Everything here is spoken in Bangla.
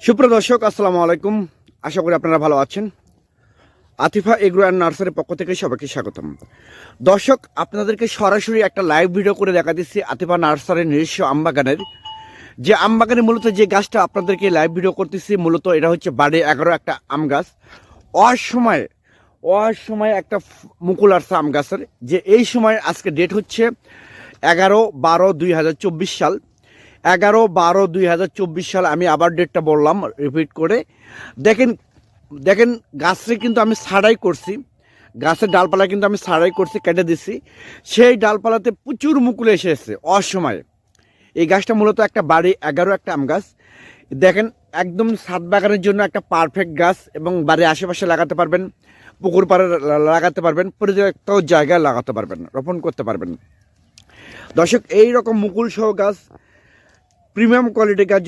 সুপ্রিয় দর্শক, আসসালামু আলাইকুম। আশা করি আপনারা ভালো আছেন। আতিফা এগ্রো অ্যান্ড নার্সারির পক্ষ থেকে সবাইকে স্বাগতম। দর্শক, আপনাদেরকে সরাসরি একটা লাইভ ভিডিও করে দেখা দিচ্ছি আতিফা নার্সারির নিজস্ব আমবাগানের। যে আমবাগানে মূলত যে গাছটা আপনাদেরকে লাইভ ভিডিও করতেছি, মূলত এটা হচ্ছে বাড়ি 11 একটা আম গাছ। অসময়ে একটা মুকুল আসছে আম গাছের। যে এই সময় আজকে ডেট হচ্ছে 11/12/2024 সাল। 11/12/2024 সাল। আমি আবার ডেটটা বললাম রিপিট করে। দেখেন গাছটা কিন্তু আমি ছাড়াই করছি, গাছের ডালপালা কিন্তু আমি ছাড়াই করছি, কেটে দিছি। সেই ডালপালাতে প্রচুর মুকুল এসেছে অসময়ে। এই গাছটা মূলত একটা বাড়ি 11 একটা আম গাছ। দেখেন, একদম ছাদ বাগানের জন্য একটা পারফেক্ট গাছ, এবং বাড়ির আশেপাশে লাগাতে পারবেন, পুকুর পাড়ে লাগাতে পারবেন, পরিত্যক্ত জায়গায় লাগাতে পারবেন, রোপণ করতে পারবেন। দর্শক, এই রকম মুকুল সহ গাছ, প্রিমিয়াম কোয়ালিটির গাছ